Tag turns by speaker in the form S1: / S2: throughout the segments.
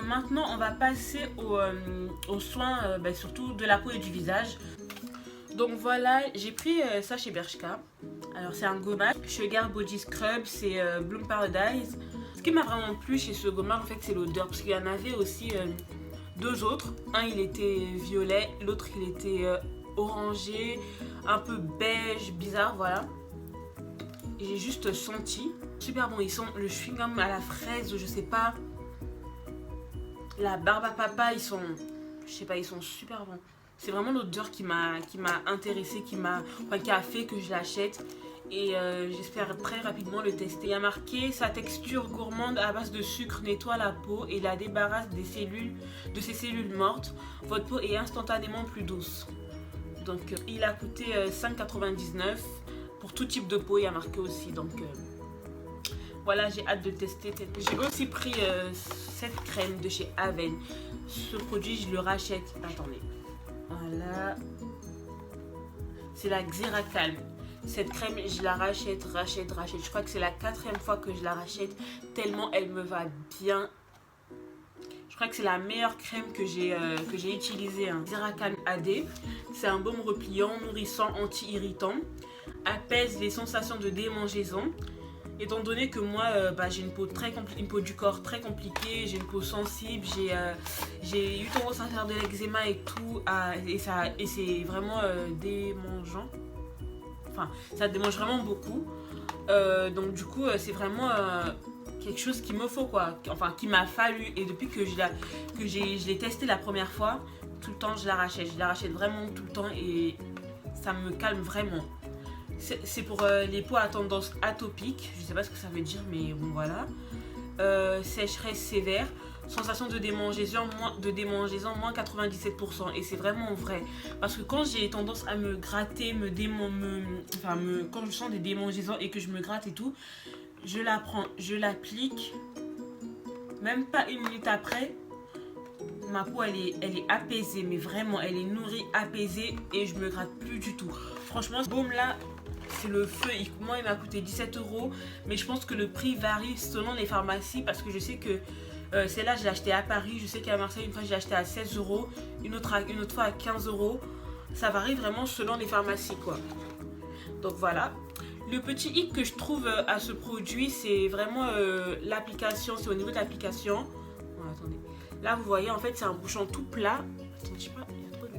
S1: Maintenant, on va passer aux soins, surtout de la peau et du visage. Donc voilà, j'ai pris ça chez Bershka. Alors c'est un gommage, Sugar Body Scrub, c'est Bloom Paradise. Ce qui m'a vraiment plu chez ce gommage, en fait, c'est l'odeur. Parce qu'il y en avait aussi deux autres. Un, il était violet, l'autre, il était orangé, un peu beige, bizarre, voilà. Et j'ai juste senti. Super bon, ils sont le chewing-gum à la fraise, je sais pas. La barbe à papa, ils sont, je sais pas, ils sont super bons. C'est vraiment l'odeur qui m'a intéressée, qui a fait que je l'achète. Et j'espère très rapidement le tester. Il y a marqué: sa texture gourmande à base de sucre nettoie la peau et la débarrasse de ses cellules mortes. Votre peau est instantanément plus douce. Donc il a coûté 5,99 pour tout type de peau. Il y a marqué aussi. Donc voilà, j'ai hâte de tester. J'ai aussi pris cette crème de chez Aven. Ce produit, je le rachète. Attendez. Voilà. C'est la Xeracalm. Cette crème, je la rachète. Je crois que c'est la 4e fois que je la rachète. Tellement elle me va bien. Je crois que c'est la meilleure crème que j'ai utilisée. Hein. Xeracalm AD. C'est un baume repliant, nourrissant, anti-irritant. Apaise les sensations de démangeaison. Étant donné que moi, j'ai une peau du corps très compliquée, j'ai une peau sensible, j'ai eu tendance à faire de l'eczéma et tout, et c'est vraiment démangeant. Enfin, ça démange vraiment beaucoup. Donc du coup, c'est vraiment quelque chose qu'il me faut, quoi. Enfin, qu'il m'a fallu. Et depuis que je l'ai testé la première fois, tout le temps, je la rachète. Je la rachète vraiment tout le temps et ça me calme vraiment. C'est pour les peaux à tendance atopique. Je sais pas ce que ça veut dire, mais bon, voilà. Sécheresse sévère. Sensation de démangeaison, moins 97%. Et c'est vraiment vrai. Parce que quand j'ai tendance à me gratter, quand je sens des démangeaisons et que je me gratte et tout, je la prends, je l'applique. Même pas une minute après, ma peau elle est apaisée. Mais vraiment, elle est nourrie, apaisée. Et je me gratte plus du tout. Franchement, ce baume là, c'est le feu. Moi, il m'a coûté 17 €. Mais je pense que le prix varie selon les pharmacies. Parce que je sais que celle-là, je l'ai acheté à Paris. Je sais qu'à Marseille, une fois, je l'ai acheté à 16 €. Une autre fois à 15 €. Ça varie vraiment selon les pharmacies, quoi. Donc voilà. Le petit hic que je trouve à ce produit, c'est vraiment l'application. C'est au niveau de l'application. Bon, attendez. Là, vous voyez, en fait, c'est un bouchon tout plat. Attendez, je sais pas, il y a trop de...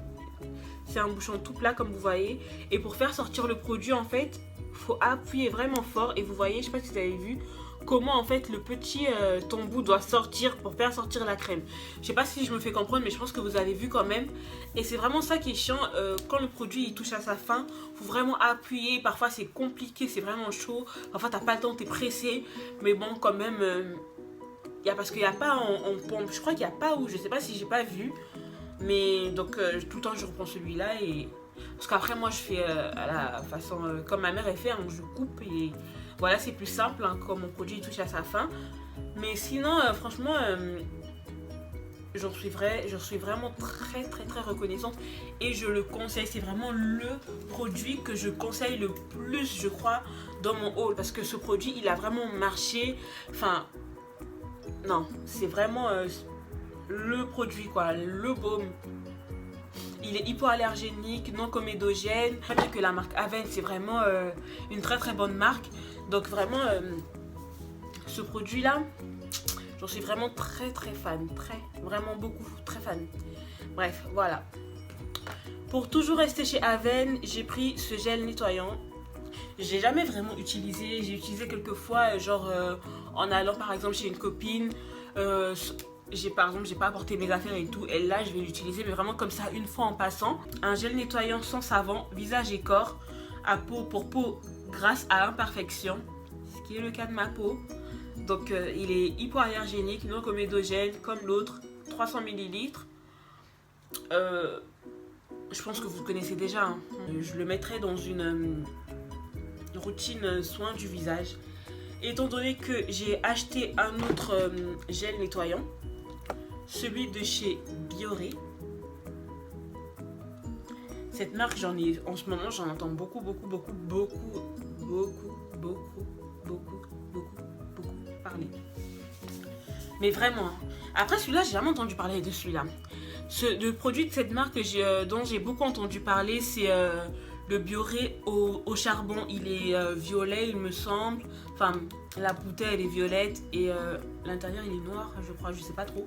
S1: C'est un bouchon tout plat, comme vous voyez. Et pour faire sortir le produit, en fait, il faut appuyer vraiment fort. Et vous voyez, je sais pas si vous avez vu, comment en fait le petit tombout doit sortir pour faire sortir la crème. Je sais pas si je me fais comprendre, mais je pense que vous avez vu quand même. Et c'est vraiment ça qui est chiant, quand le produit il touche à sa fin, faut vraiment appuyer. Parfois c'est compliqué, c'est vraiment chaud. Parfois t'as pas le temps, t'es pressé. Mais bon, quand même, parce qu'il n'y a pas en pompe. Je crois qu'il n'y a pas, ou je sais pas si j'ai pas vu. Mais donc tout le temps je reprends celui-là. Parce qu'après moi je fais à la façon comme ma mère elle fait, hein, je coupe et... Voilà, c'est plus simple hein, quand mon produit touche à sa fin. Mais sinon, franchement, j'en suis vraiment très reconnaissante. Et je le conseille. C'est vraiment le produit que je conseille le plus, je crois, dans mon haul. Parce que ce produit, il a vraiment marché. Enfin, non, c'est vraiment le produit, quoi. Le baume. Il est hypoallergénique, non comédogène. Très bien que la marque Aven, c'est vraiment une très bonne marque. Donc vraiment, ce produit-là, j'en suis vraiment très fan. Vraiment beaucoup, très fan. Bref, voilà. Pour toujours rester chez Aven, j'ai pris ce gel nettoyant. J'ai jamais vraiment utilisé. J'ai utilisé quelques fois, genre en allant par exemple chez une copine. Par exemple, j'ai pas apporté mes affaires et tout. Et là, je vais l'utiliser, mais vraiment comme ça, une fois en passant. Un gel nettoyant sans savon, visage et corps, pour peau grasse à imperfection, ce qui est le cas de ma peau. Donc il est hypoallergénique, non comédogène comme l'autre, 300 ml. Je pense que vous le connaissez déjà, hein. Je le mettrai dans une routine soin du visage. Étant donné que j'ai acheté un autre gel nettoyant, celui de chez Bioré. Cette marque, en ce moment, j'en entends beaucoup parler. Mais vraiment, Après celui-là, j'ai jamais entendu parler de celui-là. Le produit de cette marque dont j'ai beaucoup entendu parler, c'est le Bioré au charbon. Il est violet, il me semble. Enfin, la bouteille elle est violette et l'intérieur il est noir, je crois, je sais pas trop.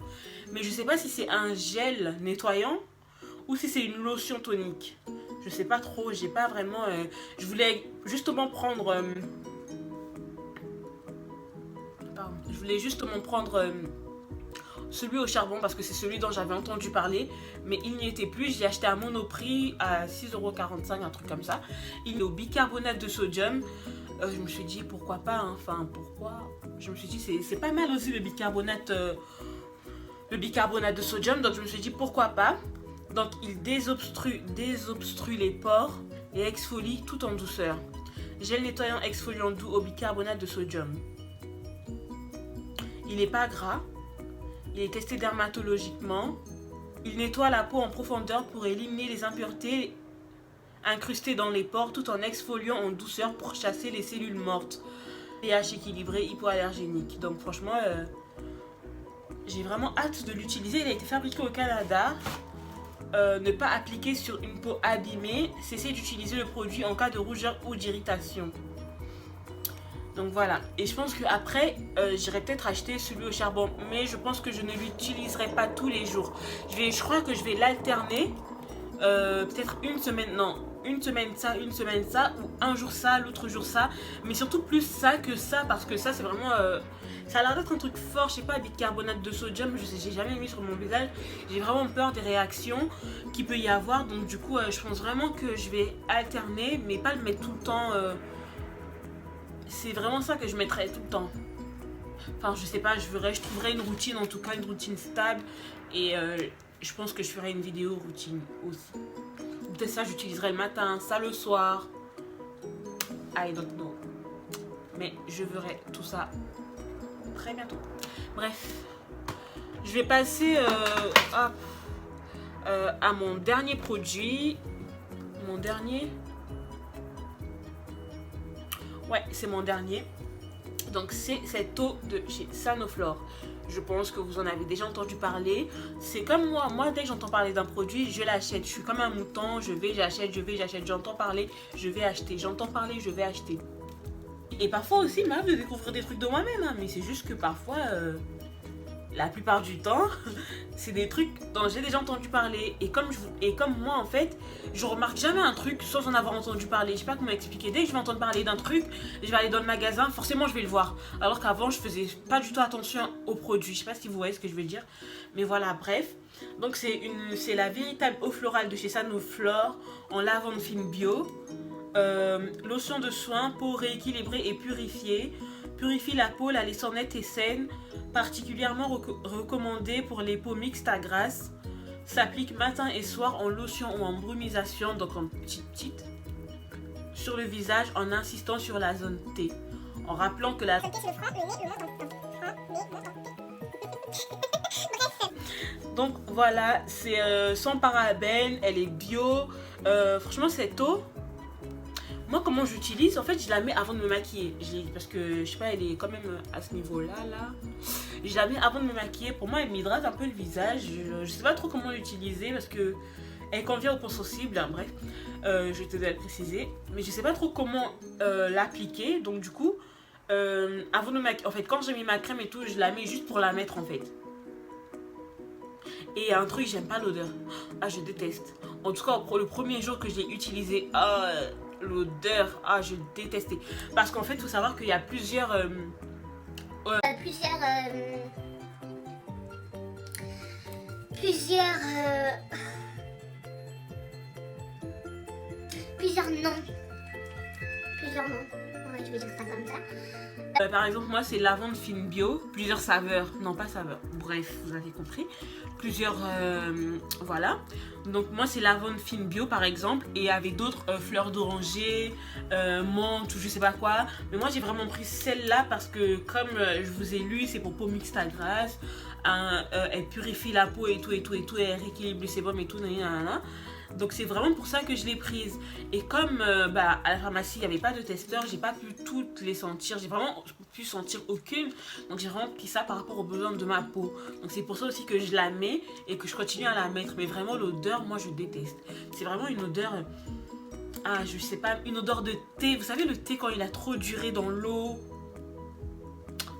S1: Mais je sais pas si c'est un gel nettoyant ou si c'est une lotion tonique. Je sais pas trop, j'ai pas vraiment... je voulais justement prendre... pardon, je voulais justement prendre celui au charbon parce que c'est celui dont j'avais entendu parler. Mais il n'y était plus, j'ai acheté à Monoprix à 6,45 €, un truc comme ça. Il est au bicarbonate de sodium. Je me suis dit pourquoi pas, hein. Enfin pourquoi. Je me suis dit c'est pas mal aussi le bicarbonate de sodium. Donc je me suis dit pourquoi pas. Donc il désobstrue les pores et exfolie tout en douceur. Gel nettoyant exfoliant doux au bicarbonate de sodium. Il n'est pas gras. Il est testé dermatologiquement. Il nettoie la peau en profondeur pour éliminer les impuretés incrustées dans les pores tout en exfoliant en douceur pour chasser les cellules mortes. pH équilibré, hypoallergénique. Donc franchement, j'ai vraiment hâte de l'utiliser. Il a été fabriqué au Canada. Ne pas appliquer sur une peau abîmée. Cesser d'utiliser le produit en cas de rougeur ou d'irritation. Donc voilà, et je pense qu'après, j'irai peut-être acheter celui au charbon. Mais je pense que je ne l'utiliserai pas tous les jours. Je crois que je vais l'alterner. Peut-être une semaine ça, ou un jour ça, l'autre jour ça. Mais surtout plus ça que ça, parce que ça c'est vraiment... ça a l'air d'être un truc fort, je sais pas, bicarbonate de sodium, j'ai jamais mis sur mon visage. J'ai vraiment peur des réactions qu'il peut y avoir. Donc du coup, je pense vraiment que je vais alterner, mais pas le mettre tout le temps... c'est vraiment ça que je mettrais tout le temps. Enfin, je sais pas, je trouverais une routine, en tout cas une routine stable. Et je pense que je ferai une vidéo routine aussi. Peut-être ça, j'utiliserai le matin, ça le soir. I don't know. Mais je verrai tout ça très bientôt. Bref, je vais passer à mon dernier produit. Mon dernier... Ouais, c'est mon dernier. Donc c'est cette eau de chez Sanoflore. Je pense que vous en avez déjà entendu parler. C'est comme moi. Moi, dès que j'entends parler d'un produit, je l'achète. Je suis comme un mouton. Je vais, j'achète, je vais, j'achète. J'entends parler, je vais acheter. J'entends parler, je vais acheter. Et parfois aussi, il m'arrive de découvrir des trucs de moi-même. Hein, mais c'est juste que parfois, la plupart du temps, c'est des trucs dont j'ai déjà entendu parler. Et comme moi, en fait, je remarque jamais un truc sans en avoir entendu parler. Je sais pas comment expliquer. Dès que je vais entendre parler d'un truc, je vais aller dans le magasin, forcément je vais le voir. Alors qu'avant, je faisais pas du tout attention aux produits. Je sais pas si vous voyez ce que je veux dire. Mais voilà, bref. Donc c'est la véritable eau florale de chez Sanoflore en lavande fine bio. Lotion de soin, peau rééquilibrée et purifiée. Purifie la peau, la laissant nette et saine. Particulièrement recommandée pour les peaux mixtes à grasse. S'applique matin et soir en lotion ou en brumisation, donc en petite, sur le visage en insistant sur la zone T. En rappelant que la... Donc voilà, c'est sans parabènes, elle est bio. Franchement, cette eau... Moi, comment j'utilise, en fait, je la mets avant de me maquiller. Parce que, je sais pas, elle est quand même à ce niveau-là, là. Je la mets avant de me maquiller. Pour moi, elle m'hydrate un peu le visage. Je sais pas trop comment l'utiliser parce que elle convient aux peaux sensibles. Hein, bref, je te dois le préciser. Mais je sais pas trop comment l'appliquer. Donc, du coup, avant de me maquiller, en fait, quand j'ai mis ma crème et tout, je la mets juste pour la mettre, en fait. Et un truc, j'aime pas l'odeur. Ah, je déteste. En tout cas, pour le premier jour que je l'ai utilisé, l'odeur, je détestais. Parce qu'en fait, il faut savoir qu'il y a plusieurs noms. Ouais, je vais dire ça comme ça. Par exemple, moi, c'est lavande fine bio. Plusieurs saveurs. Non, pas saveurs. Bref, vous avez compris. Plusieurs... voilà. Donc, moi, c'est lavande fine bio, par exemple. Et avec d'autres fleurs d'oranger, menthe ou je sais pas quoi. Mais moi, j'ai vraiment pris celle-là parce que, comme je vous ai lu, c'est pour peau mixte à grasse. Elle purifie la peau et tout. Elle rééquilibre le sébum et tout. Donc c'est vraiment pour ça que je l'ai prise. Et comme à la pharmacie il n'y avait pas de testeur, j'ai pas pu toutes les sentir. J'ai vraiment pu sentir aucune. Donc j'ai vraiment pris ça par rapport aux besoins de ma peau. Donc c'est pour ça aussi que je la mets et que je continue à la mettre. Mais vraiment l'odeur, moi je déteste. C'est vraiment une odeur... Ah, je sais pas, une odeur de thé. Vous savez le thé quand il a trop duré dans l'eau?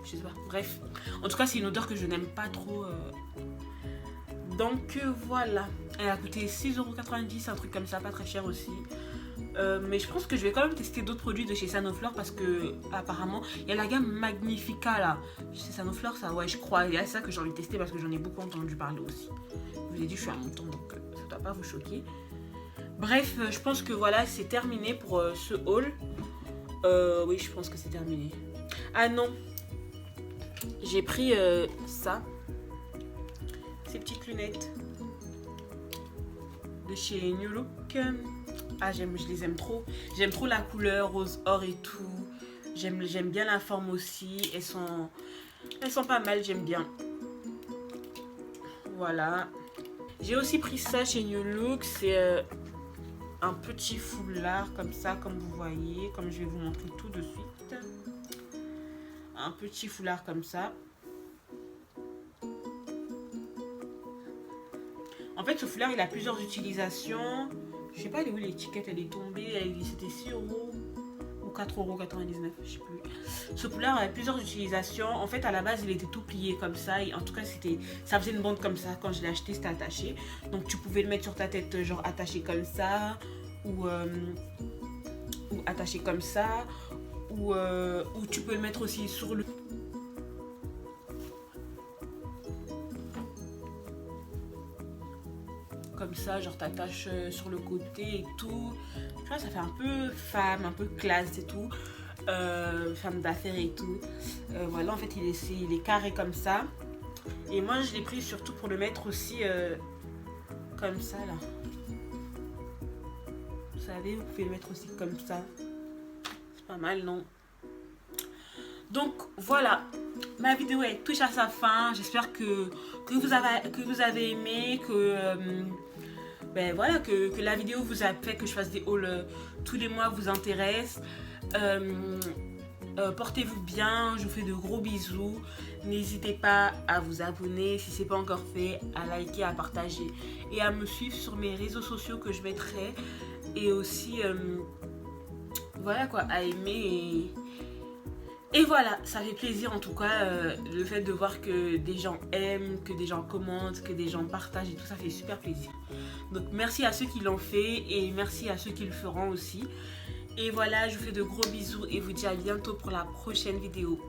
S1: Je sais pas, bref. En tout cas c'est une odeur que je n'aime pas trop. Donc voilà. Elle a coûté 6,90 €, un truc comme ça, pas très cher aussi. Mais je pense que je vais quand même tester d'autres produits de chez Sanoflore parce que apparemment il y a la gamme Magnifica là. Chez Sanoflore, ça, ouais, je crois. Il y a ça que j'ai envie de tester parce que j'en ai beaucoup entendu parler aussi. Je vous ai dit, je suis à mon temps donc ça ne doit pas vous choquer. Bref, je pense que voilà, c'est terminé pour ce haul. Oui, je pense que c'est terminé. Ah non, j'ai pris ça. Ces petites lunettes de chez New Look. Ah, je les aime trop. J'aime trop la couleur rose or et tout. J'aime bien la forme aussi. Elles sont pas mal, j'aime bien. Voilà. J'ai aussi pris ça chez New Look. C'est un petit foulard comme ça, comme vous voyez. Comme je vais vous montrer tout de suite. Un petit foulard comme ça. En fait, ce foulard, il a plusieurs utilisations. Je sais pas où l'étiquette, elle est tombée. C'était 6 € ou 4,99 €, je sais plus. Ce foulard a plusieurs utilisations. En fait, à la base, il était tout plié comme ça. Et en tout cas, ça faisait une bande comme ça. Quand je l'ai acheté, c'était attaché. Donc, tu pouvais le mettre sur ta tête, genre attaché comme ça. Ou attaché comme ça. Ou tu peux le mettre aussi sur le... Comme ça, genre t'attaches sur le côté et tout. Tu vois, ça fait un peu femme, un peu classe et tout. Femme d'affaires et tout. Voilà, en fait, il est carré comme ça. Et moi, je l'ai pris surtout pour le mettre aussi comme ça, là. Vous savez, vous pouvez le mettre aussi comme ça. C'est pas mal, non? Donc, voilà. Ma vidéo elle touche à sa fin. J'espère que vous avez aimé, voilà, que la vidéo vous a fait que je fasse des hauls tous les mois vous intéresse. Portez-vous bien, je vous fais de gros bisous. N'hésitez pas à vous abonner si ce n'est pas encore fait, à liker, à partager et à me suivre sur mes réseaux sociaux que je mettrai. Et aussi, voilà quoi, à aimer et voilà, ça fait plaisir en tout cas, le fait de voir que des gens aiment, que des gens commentent, que des gens partagent et tout, ça fait super plaisir. Donc merci à ceux qui l'ont fait et merci à ceux qui le feront aussi. Et voilà, je vous fais de gros bisous et vous dis à bientôt pour la prochaine vidéo.